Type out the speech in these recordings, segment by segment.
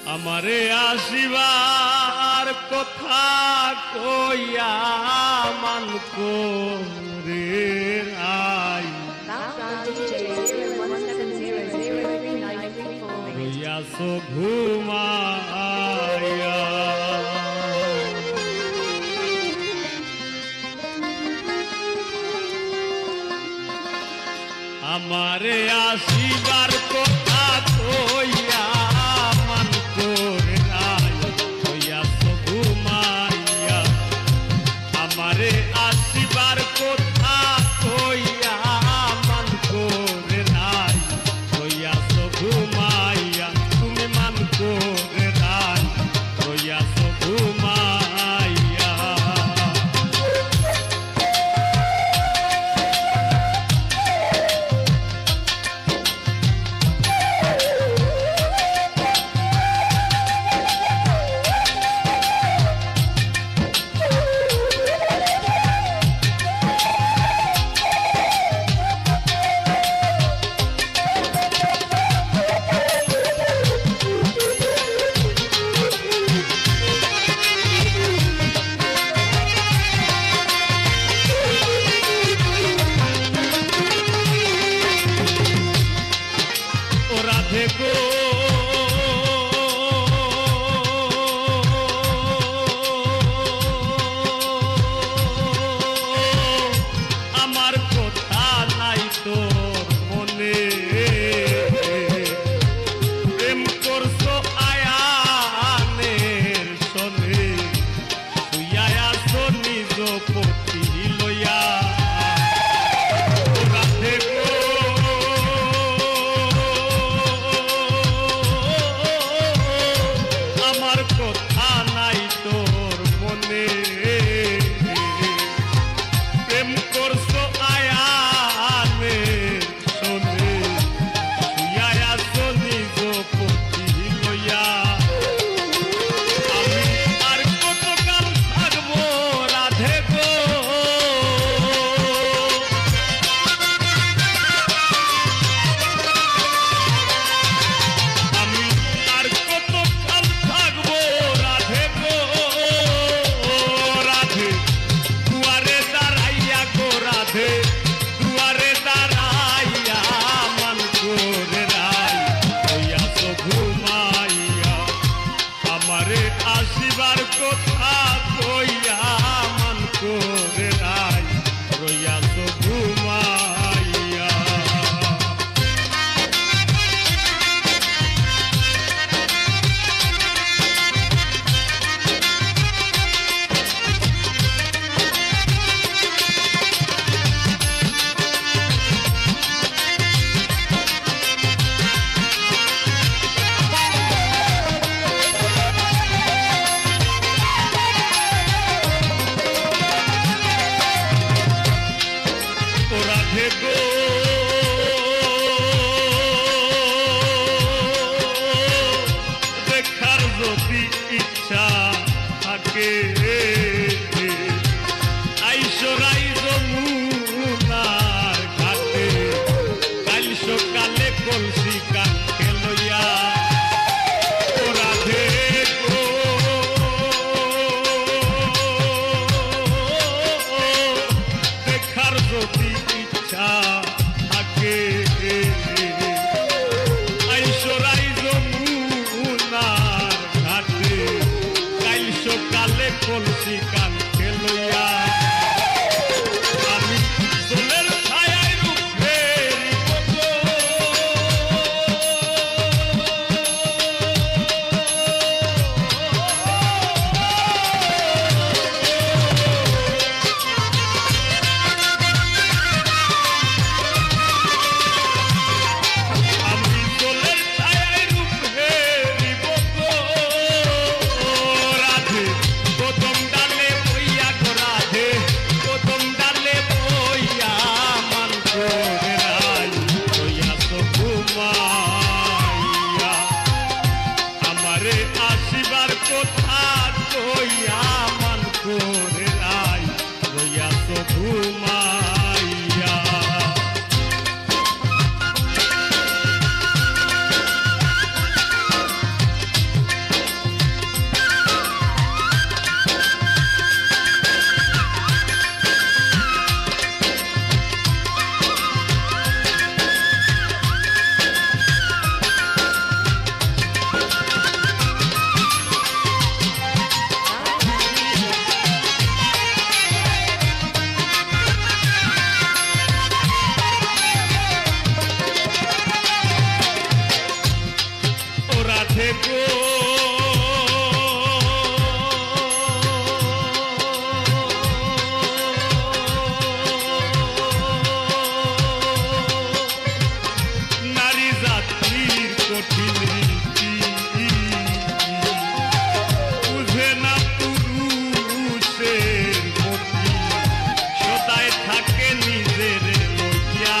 আমারে আসিবার কথা কইয়া মান করে আই রইয়াছো ঘুমাইয়া আমারে আসিবার কথা কইয়া মান করে নাই হইয়াছো ঘুমাইয়া আমারে আসিবার কথা কইয়া মান করে নাই হইয়াছো ঘুমাইয়া তুমি মান করে নাই হইয়াছো ঘুমাইয়া দেখো আমার কথা নাই তোর মনে প্রেম করছো আয়ানের সনে শুইয়া আছো নিজ পতি লইয়া কথা নাই তোর মনে প্রেম করছো আয়ানে শোনে শুইয়া আছো নিজ পতি লইয়া আমি আর কতকাল থাকবো রাধে গো আমি আর কতকাল থাকবো রাধে গো রাধে দুয়ারে দাঁড়াইয়া গো রাধে দুয়ারে দাঁড়াইয়া মান করে রাই হইয়াছো ঘুমাইয়া আমারে আসিবার কথা কইয়া মান করে রাই হইয়াছো ঘুমাইয়া রাধে গো দেখার যদি ইচ্ছা থাকে আইসো রাইজ মুনার ঘাটে কাল সকালে কলসি কাঠে লইয়া রাধে গো দেখার যদি ইচ্ছা থাকে আইসরাই যমুনার ঘাটে কাল সকালে রাধে গো নারী জাতির কঠিন রীতি বুঝে না পুরুষের মতি সদায় থাকে নিজের লইয়া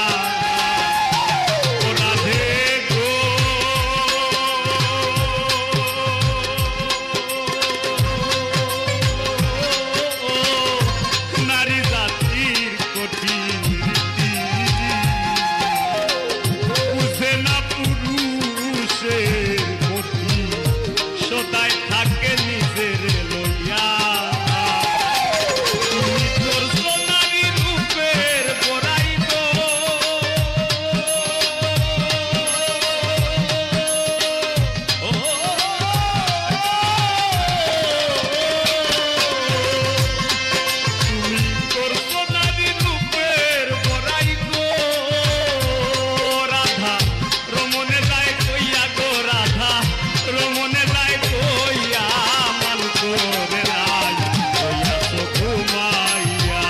ও রাধে গো নারী জাতির কঠিন রীতি বুঝে না পুরুষের মতি সদায় থাকে নিজের লইয়া তুমি ধরছো নারী রূপের বড়াই গো ও তুমি করছো নারী রূপের বড়াই গো রাধা রমনে যায় কইয়া গো রাধা রমনে যায় কইয়া মান করে রাই কইয়া তো ঘুমাইয়া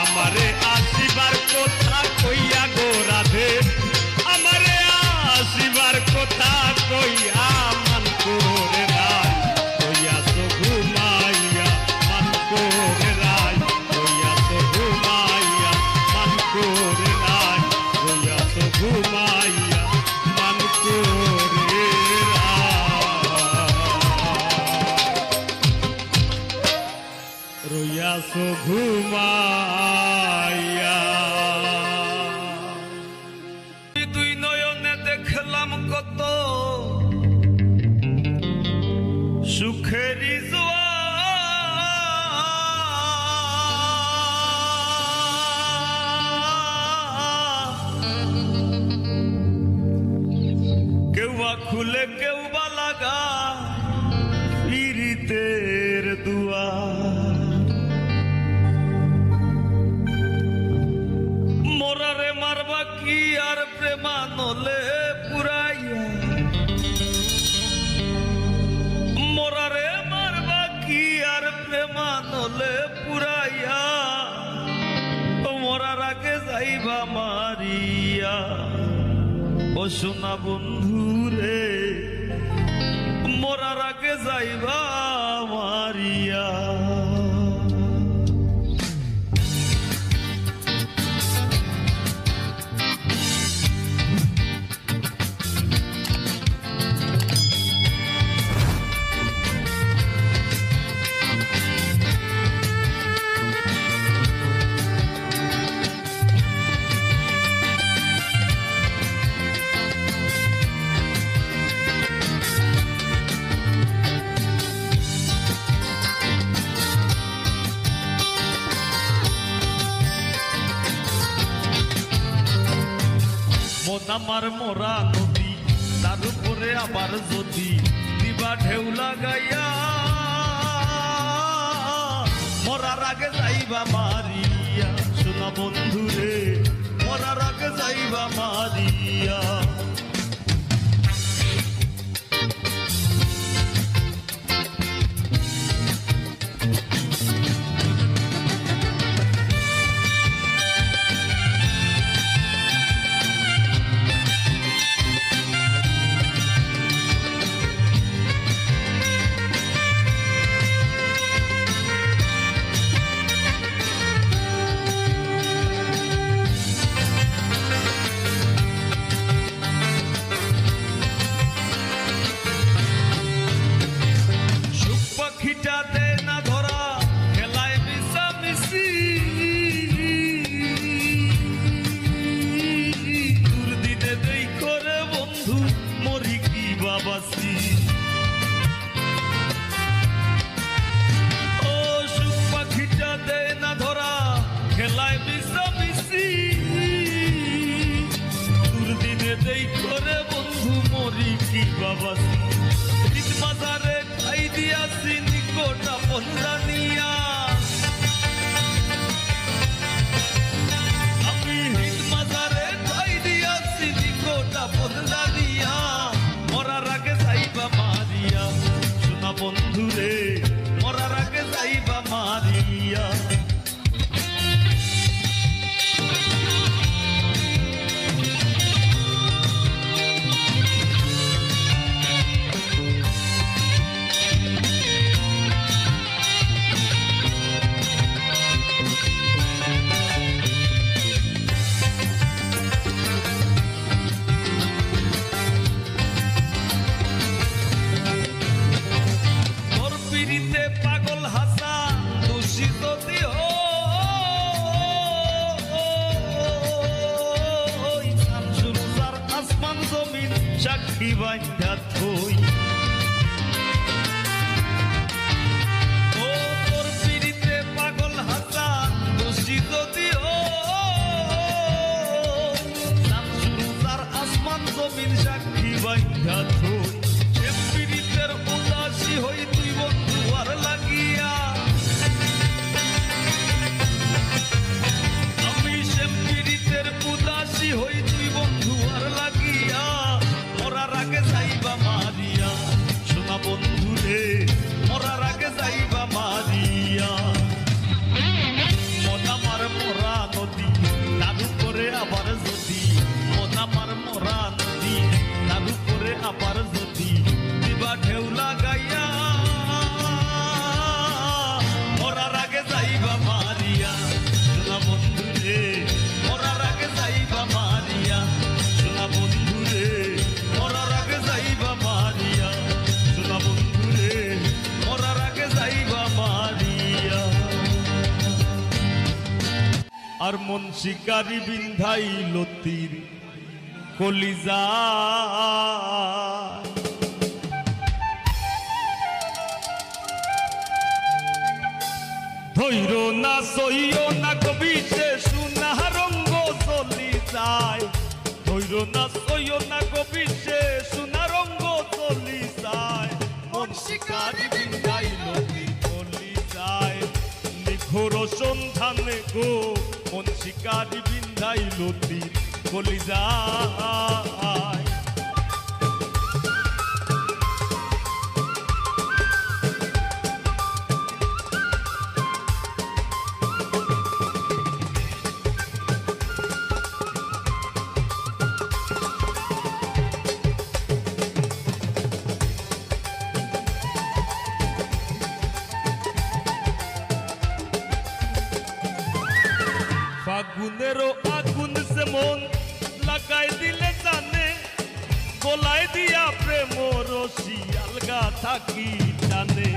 আমারে আসিবার কথা কইয়া গো রাধে আমারে আসিবার কথা কইয়া মান করে রাই কইয়া তো ঘুমাইয়া মান করে রাই কইয়া তো ঘুমাইয়া মান করে রাই কইয়া তো ঘুমাইয়া মান করে রইয়াছো ঘুমাইয়া দুই নয়নে দেখলাম কত সুখেরি কেউ বা খুলে কেউ বা লাগা পীড়িতের দুয়ার মোরারে মারবা কি আর প্রেমানলে পুরাইয়া মোরারে মারবা কি আর প্রেমানলে পুরাইয়া মোরার আগে যাইবা মারিয়া ও সোনা বন্ধুরে মোরার আগে যাইবা মারিয়া আমার মোরা নদী তার উপরে আবার যদি দিবা ঢেউ লাগাইয়া মরার আগে যাইবা মারিয়া সোনা বন্ধুরে মরার আগে যাইবা মারিয়া সাক্ষী বান্ধা থই। ও তোর পিড়িতে পাগল হাসান দোষী যদিও, তার আসমান জমিন সাক্ষী বান্ধা থই। সে পিড়িতের উদাসী হই তুই বন্ধু আর লাগিয়া, আমি সে পিড়িতের উদাসী হই তুই বন্ধু আর লাগিয়া, মরার আগে যাইবা মারিয়া শোনা বন্ধু রে, মরার আগে যাইবা মারিয়া। মন আমার মরা নদী তার উপরে আবার যদি, মন আমার মরা নদী তার উপরে আবার যদি দিবা ঢেউ লাগাইয়া, মরার আগে যাইবা মারিয়া শোনা বন্ধু রে, মরার আগে যাইবা মারিয়া শোনা বন্ধু রে, মরার আগে যাইবা মারিয়া শোনা বন্ধু রে, মরার আগে যাইবা মারিয়া। আর মন শিকারি বিন্ধাইল তীর কলিজা, ধৈর না সইও না কবি সে সুনা রঙ্গ চলি যায়, ধৈর না সইও না কবি সে সুনা রঙ্গ চলি যায়। মন শিকারি বিন্ধাইল তীর কলি যায়, নিঘোর সন্ধানে গো মন শিকারি বিন্ধাইল তীর কলি যায়। ফাগুনেরও আগুন সে মন লাগাই দিলে জানে, গোলাই দিয়া প্রেম রশি আলগা থাকি টানে।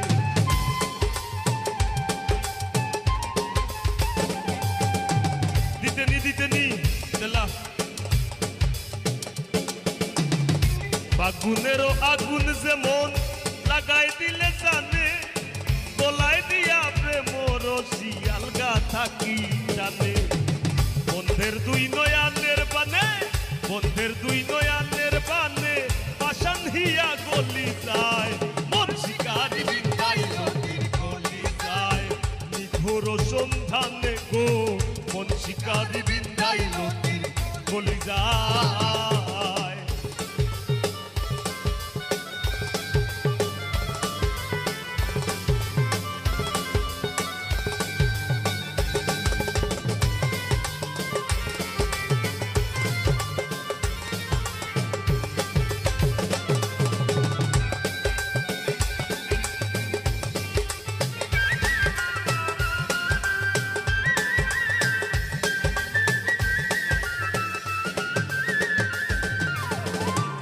দিতেনি দেলা ফাগুনেরও আগুন সে মন লাগাই দিলে জানে, গোলাই দিয়া প্রেম রশি আলগা থাকি টানে। বন্ধের দুই নয়ানের বানে, বন্ধের দুই নয়ানের বানে পাশান হিয়া গলি যায়, মন শিকারি বিন্ধাইল তীর কলি যায়। নিঘোর সন্ধানে গো মন শিকারি বিন্ধাইল তীর কলি যায়।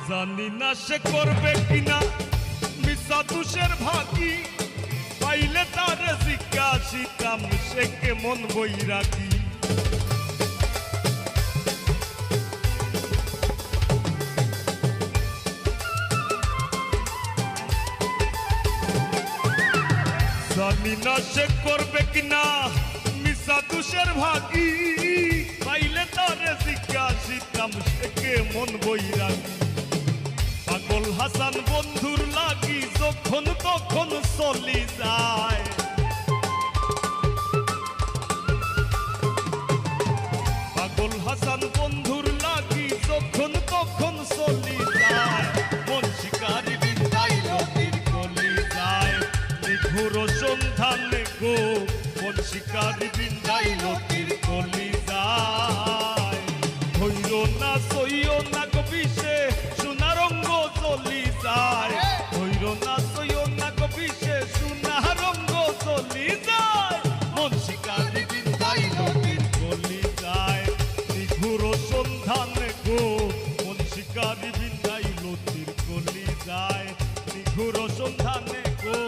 জানি না সে করবে কিনা মিশা তুষের ভাগি, পাইলে তার জিজ্ঞাসিতাম সে কেমন বৈরাগী। জানি না সে করবে কিনা মিশা তুষের ভাগি, পাইলে তার জিজ্ঞাসিতাম সে কেমন বৈরাগী। পাগল হাসান বন্ধুর লাগি যখন তখন চলি যায়, পাগল হাসান বন্ধুর লাগি যখন তখন চলি যায়। মন শিকারি বিন্ধাইল তীর কলি যায়, নিঘোর সন্ধানে গো মন শিকারি বিন্ধাইল তীর কলি যায়। ধৈর না সইও না কবি সে সোনা রঙ্গ চলি যায়, ধৈর না সইও না কবি সে সোনা রঙ্গ চলি যায়। মন শিকারি বিন্ধাইল তীর কলি যায়, নিঘোর সন্ধানে গো মন শিকারি বিন্ধাইল তীর কলি যায়। নিঘোর সন্ধানে গো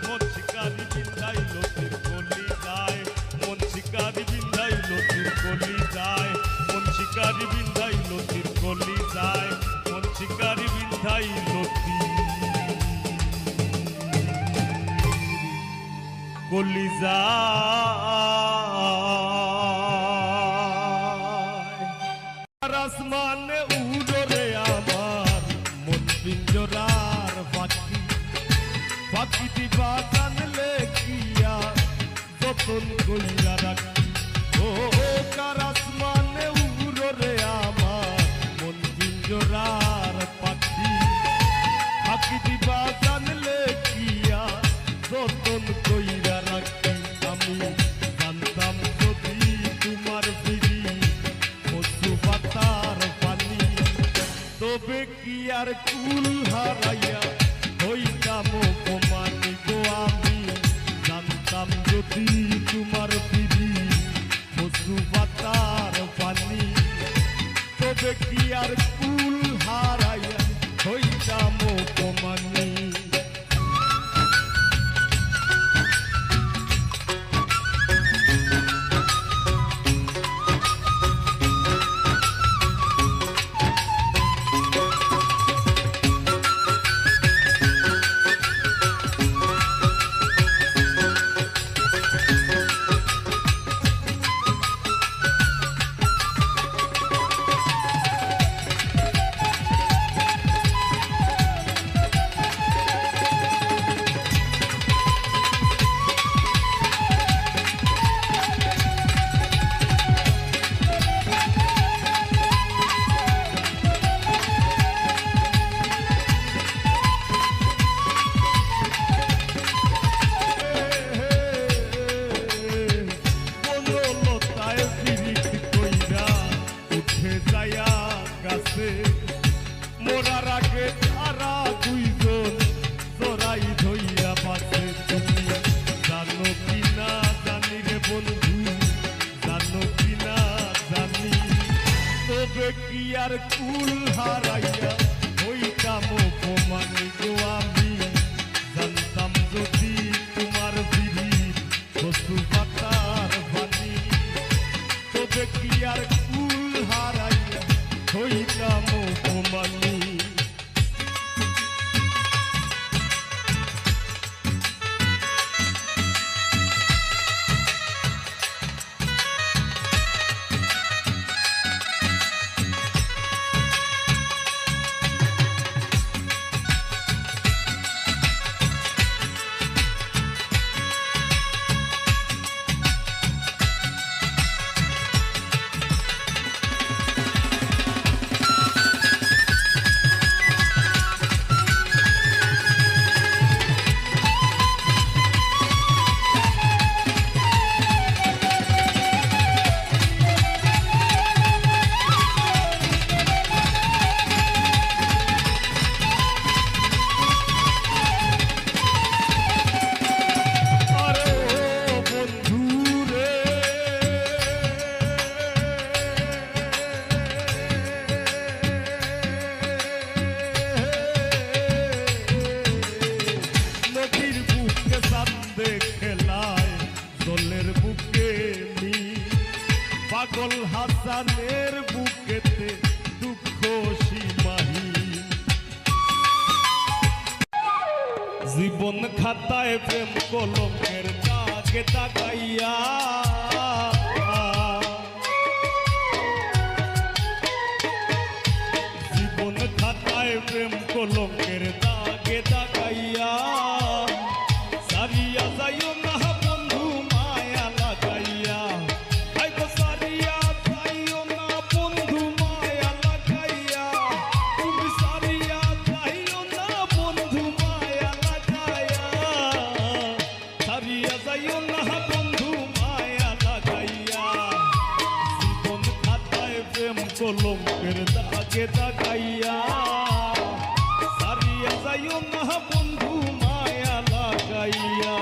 মন শিকারি বিন্ধাইল তীর কলি যায়, মন শিকারি বিন্ধাইল তীর কলি যায়, মন শিকারি বিন্ধাইল তীর কলি যায়, মন শিকারি বিন্ধাইল বিধাইলতি কলিজা আসমানে উড়রে আমার মন পিঞ্জরার পাখি পাখি দিবা জানলে কিয়া যতন কইরা রাখি ও কার আসমানে উড়রে আমার মন পিঞ্জরার পাখি পাখি দিবা জানলে কিয়া যতন কইরা রাখি আমি জানতাম যদি তোমার ফিরি কচু পাতার পানি তবে কি আর কুল হারাইয়া হইতাম অপমানি গো আমি জানতাম যদি তোমার ফিরি কচু পাতার পানি তবে কি আর কুল হারাইয়া হইতাম অপমানি মোরার আগে তারা দুইজন জোড়াই ধইয়া পাশে তুমি জানো কি না জানি রে বন্ধু জানো কি না জানি তবে কি আর কুল হারাইয়া হইতাম অপমানি গো আমি জানতাম যদি তোমার ফিরি কচু পাতার পানি তবে কি আর কুল হারাইয়া হইতাম অপমানি পাগল হাসানের বুকেতে দুঃখ সীমাহীন জীবন খাতায় প্রেম কলমের দাগে দাগাইয়া জীবন খাতায় প্রেম কলমের দাগে দাগাইয়া সারিয়া যাইও না বন্ধু মায়া লাগাইয়া সারিয়া যাইও না বন্ধু মায়া লাগাইয়া তুমি সারিয়া যাইও না বন্ধু মায়া লাগাইয়া সারিয়া যাইও না বন্ধু মায়া লাগাইয়া জীবন খাতায় প্রেম কলমের দাগে দাগাইয়া সারিয়া যাইও না বন্ধু মায়া লাগাইয়া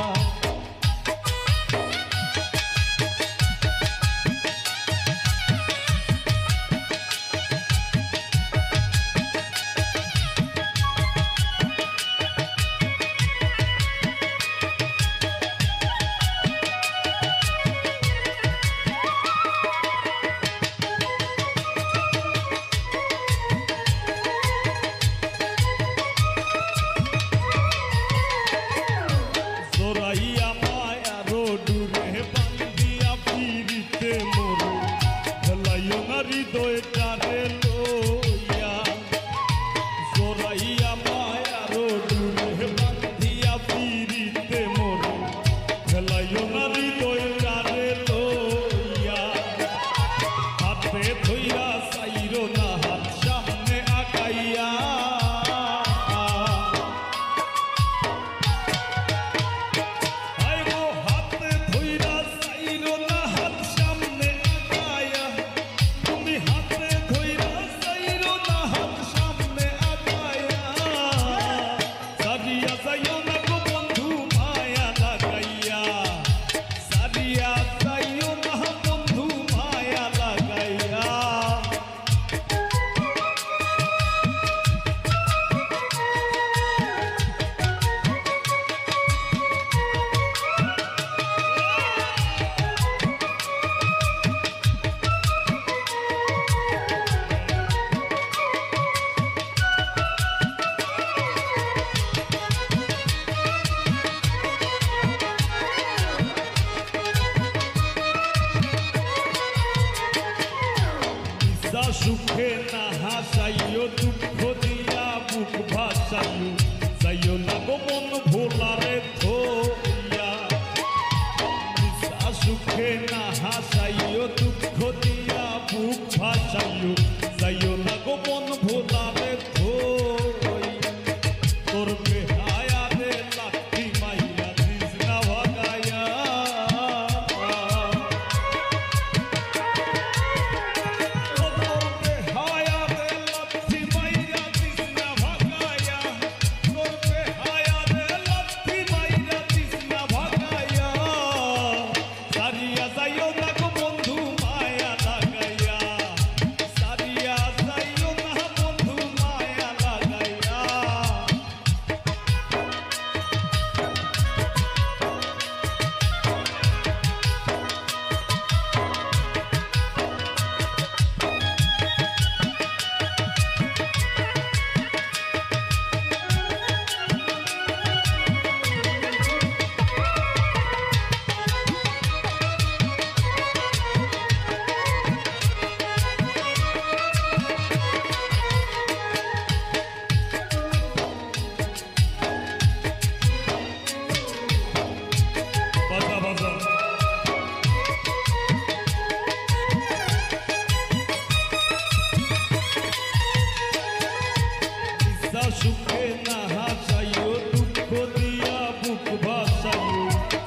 সুখে না হাসাইও দুঃখ দিয়া বুক ভাসাইও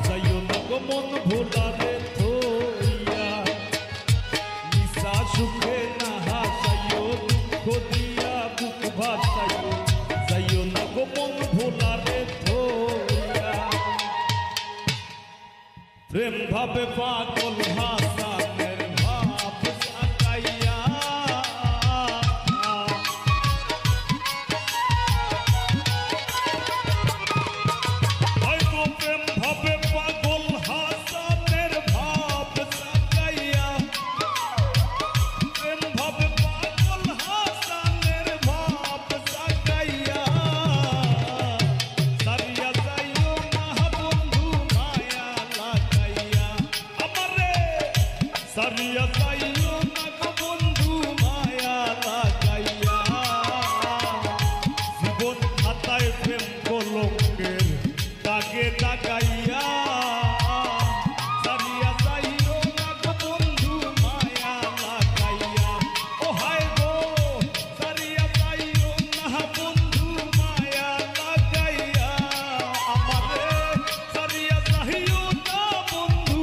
যাইও না গো মন ভোলারে থইয়া নিশা সুখে না হাসাইও দুঃখ দিয়া বুক ভাসাইও যাইও না গো মন ভোলারে থইয়া প্রেম ভাবে পাগল হাসানের ভাব সাকাইয়া হয়তো প্রেম ভাবে পাগল হাসানের ভাব সাকাইয়া প্রেম ভাবে পাগল হাসানের ভাব সাকাইয়া সারিয়া যাইও না বন্ধু মায়া লাগাইয়া আমারে সারিয়া যাইও না গো বন্ধু মায়া লাগাইয়া জীবন খাতায় প্রেম কলঙ্কের দাগে দাগাইয়া সারিয়া যাইও না গো বন্ধু মায়া লাগাইয়া ও হায় গো সারিয়া যাইও না বন্ধু মায়া লাগাইয়া আমারে সারিয়া যাইও না বন্ধু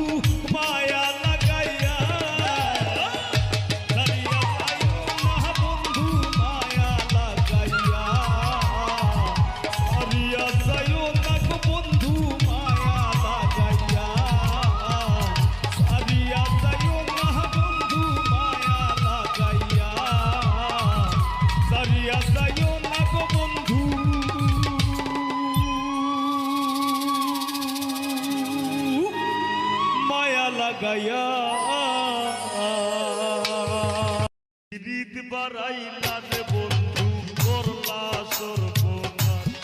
মায়া লাগাইয়া সারিয়া যাইও না বন্ধু মায়া লাগাইয়া সারিয়া যাইও না গো বন্ধু মায়া লাগাইয়া সারিয়া যাইও না বন্ধু মায়া লাগাইয়া সারিয়া যাইও না গো বন্ধু মায়া লাগাইয়া রীত বাড়াইলা রে বন্ধু করলা সর্বনাশ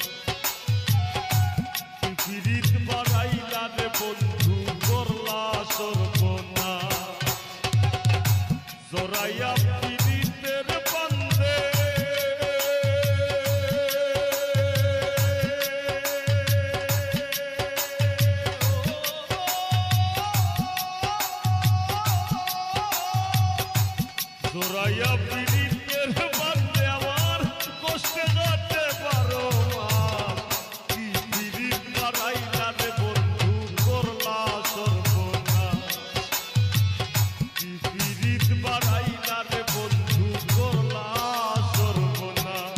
রীত বাড়াইলা রে বন্ধু করলা সর্বনাশ জোরাইয়া পীড়িতের বান্ধে জোরাইয়া পীড়িতের বান্ধে আমার কষ্টে কাটতে পারো কি পীড়িত বাড়াইলা রে বন্ধু করলা সর্বনাশ কি পীড়িত বাড়াইলা রে বন্ধু করলা সর্বনাশ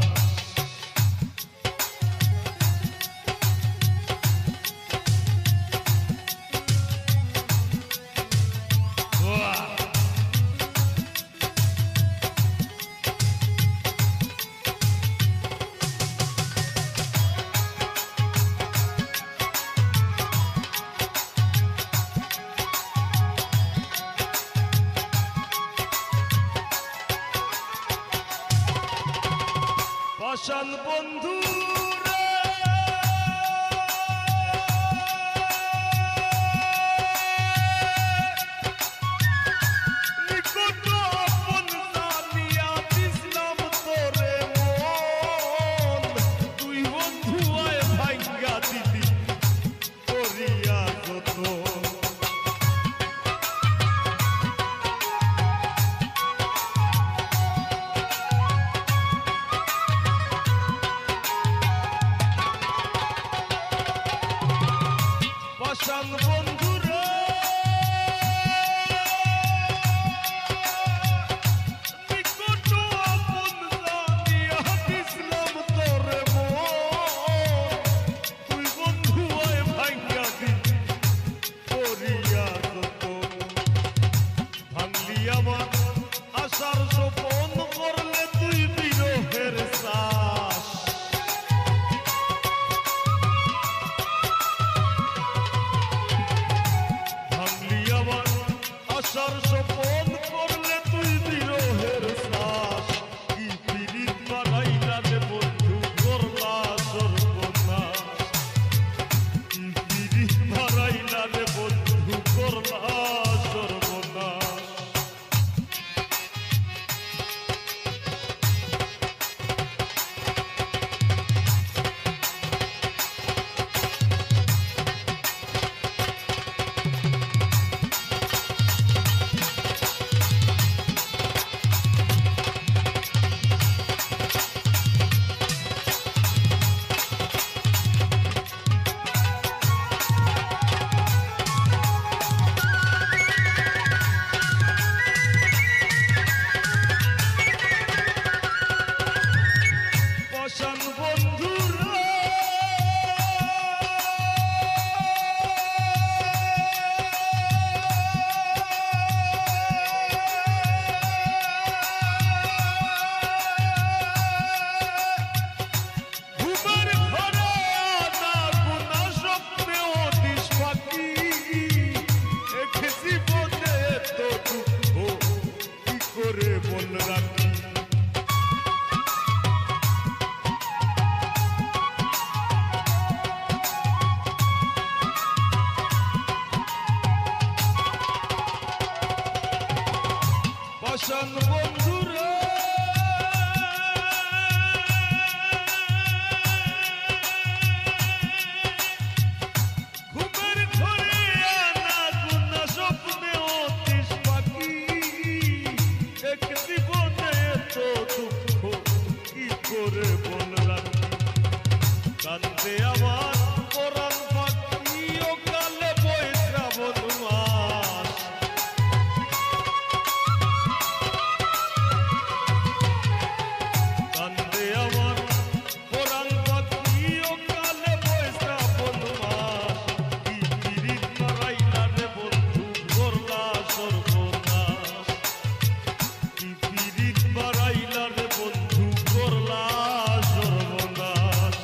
ওয়া পাষাণ বন্ধু রে নিকট আপন জানিয়া দিছিলাম তোরে মন তুই বন্ধু আয় ভাঙ্গা দিদি করিয়া যত কান্দে আমার পরাণ পাখি ও কালে বই শ্রাবণ মাস কান্দে আমার পরাণ পাখি ও কালে বই শ্রাবণ মাস কি পিরিত মারাইলা রে বন্ধু করলা সর্বনাশ কি পিরিত মারাইলা রে বন্ধু করলা সর্বনাশ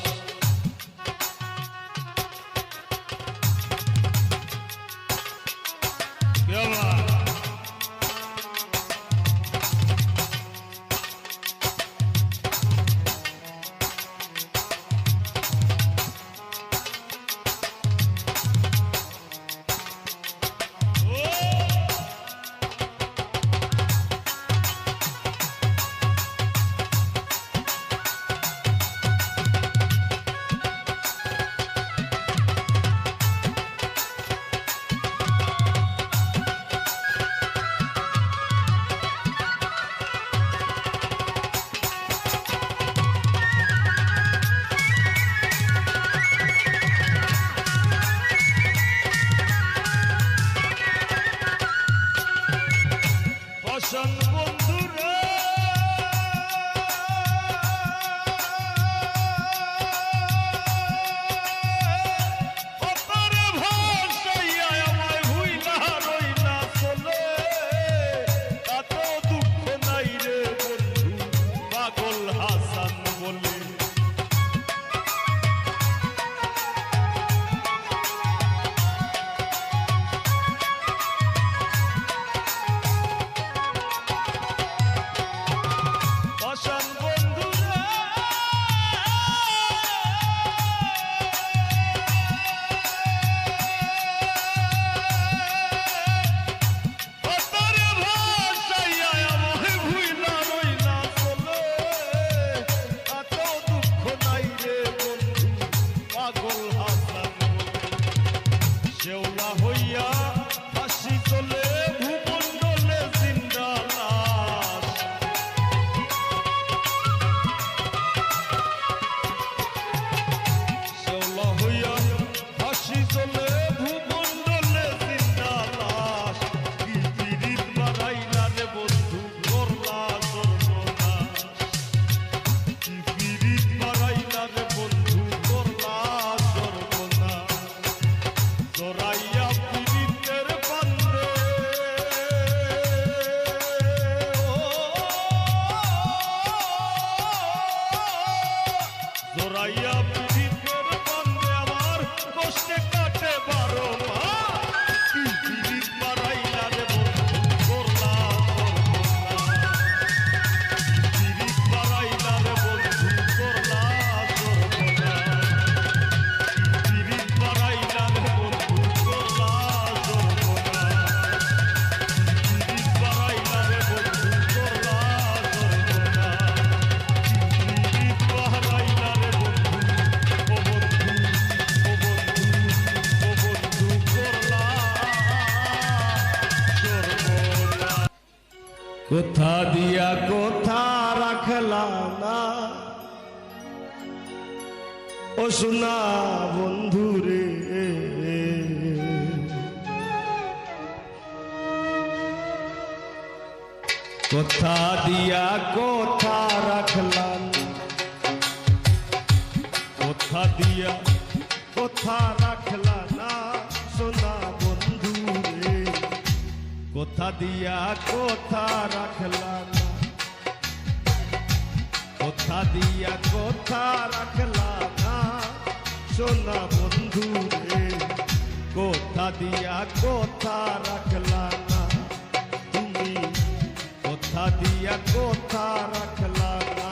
বন্ধুরা অপরে ভাষাইয়া আমায় ভুইলা রইলা চলে এত দুঃখ নাই রে বন্ধু পাগল হাসান বলে শেওলা হইয়া হাসি চলে ভূমণ্ডলে জিন্দা লাশ শেওলা হইয়া হাসি চলে ভূমণ্ডলে জিন্দা লাশ কি পিরিত মারাইলা রে বন্ধু করলা সর্বনাশ কি পিরিত মারাইলা রে বন্ধু করলা সর্বনাশ জোরাইয়া পিরিতের বান্দে জোরাইয়া পিরিতের বান্দে আমার কষ্টে কাটে 12 মাস কি পিরিত মারাইলা রে বন্ধু করলা সর্বনাশ পিরিত মারাইলা রে বন্ধু করলা সর্বনাশ পিরিত মারাইলা রে বন্ধু করলা সর্বনাশ পিরিত মারাইলা রে বন্ধু করলা সর্বনাশ পিরিত মারাইলা রে বন্ধু ও বন্ধু ও বন্ধু ও বন্ধু করলা সর্বনাশ কোথা দিয়া কোথা রাখলা না ও সোনা বন্ধু রে কোথা দিয়া কোথা রাখলাম কোথা দিয়া কোথা রাখলা না সোনা বন্ধু রে কোথা দিয়া কোথা রাখলা না কোথা দিয়া কোথা রাখলা না সোনা বন্ধু রে কোথা দিয়া কোথা রাখলা না তুমি কোথা দিয়া কোথা রাখলা না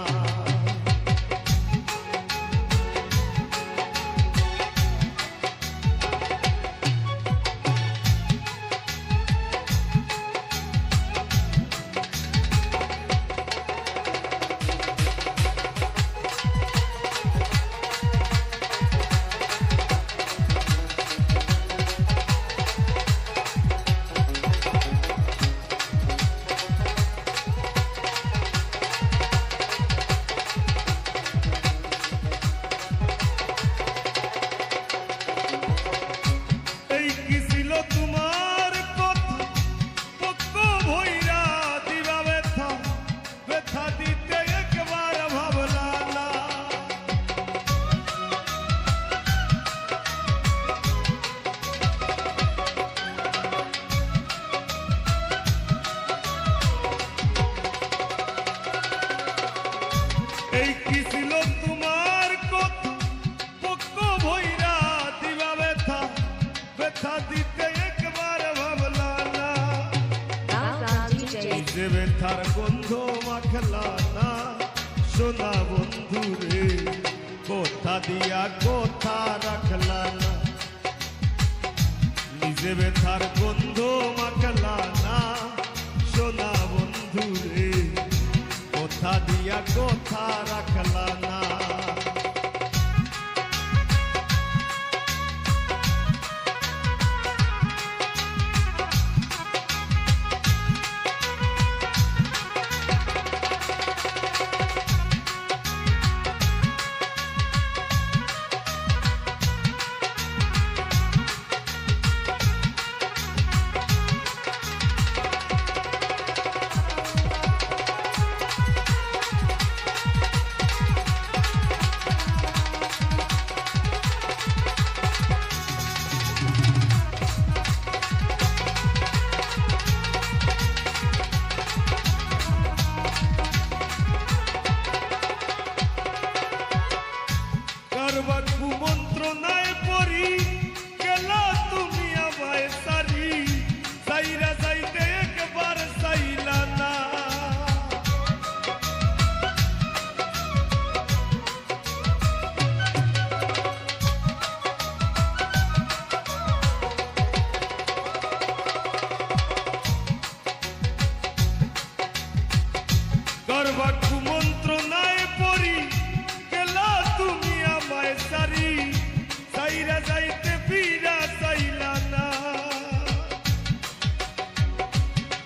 কথা দিতে একবার ভাবলা না, নিজে ব্যথার গন্ধ মাখলা না, সোনা বন্ধু রে কথা দিয়া কথা রাখলা না, নিজে ব্যথার গন্ধ মাখলা না, সোনা বন্ধু রে কথা দিয়া কথা রাখলা না। কুমন্ত্রণায় পড়ি গেলা তুমি আমায় সারি, সাইরা যাইতে একবার চাইলা না, করবা কুমন্ত্রণায় পড়ি গেলা তুমি আমায় সারি, সাইরা যাইতে ফিরা চাইলা না,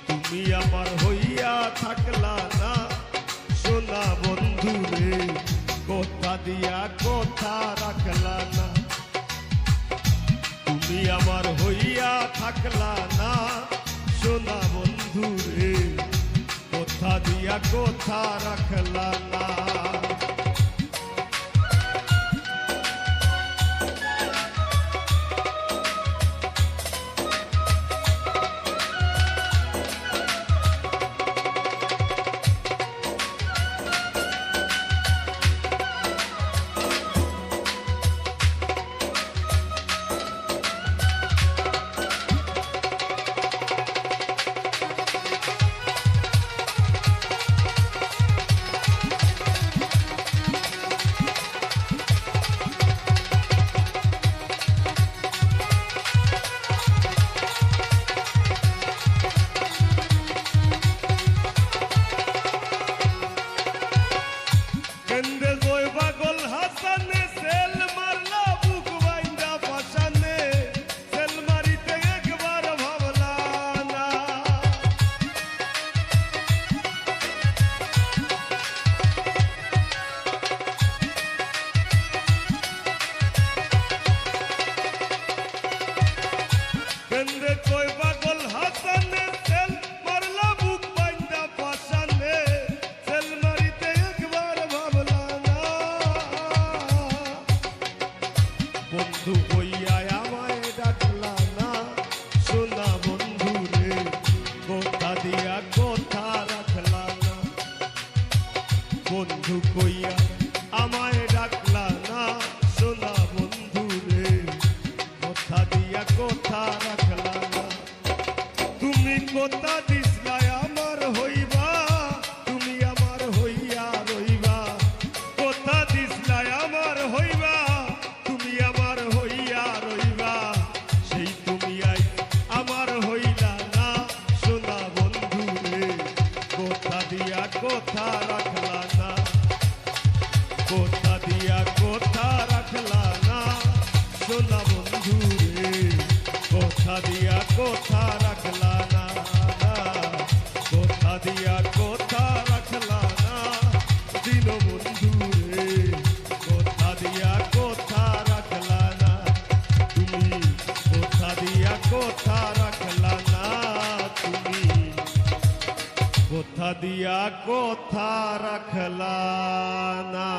তুমি আমার হইয়া থাকলা না, সোনা বন্ধু রে কথা দিয়া কথা রাখলা না, তুমি আমার হইয়া থাকলা না, সোনা বন্ধু রে কথা দিয়া কথা রাখলা না। বন্ধু হইয়া আমায় ডাকলা না, সোনা বন্ধু রে কথা দিয়া কথা রাখলা না, বন্ধু কইয়া আমায় ডাকলা না, সোনা বন্ধু রে কথা দিয়া কথা রাখলা না, তুমি কথা দিসলা আমার হইবা, তুমি আমার হইয়া রইবা, কথা দিসলা আমার হইবা, তুমি আমার হইয়া রইবা, সেই তুমি আই আমার হইলা না, সোনা বন্ধু রে কথা দিয়া কথা রাখলা না, কথা দিয়া কথা রাখলা না, সোনা বন্ধু রে কথা দিয়া কথা রাখলা না, কথা দিয়া কথা রাখলা না, দিন বন্ধু রে কথা দিয়া কথা রাখলা না, তুমি কথা দিয়া কথা রাখলা না, তুমি কথা দিয়া কথা রাখলা না।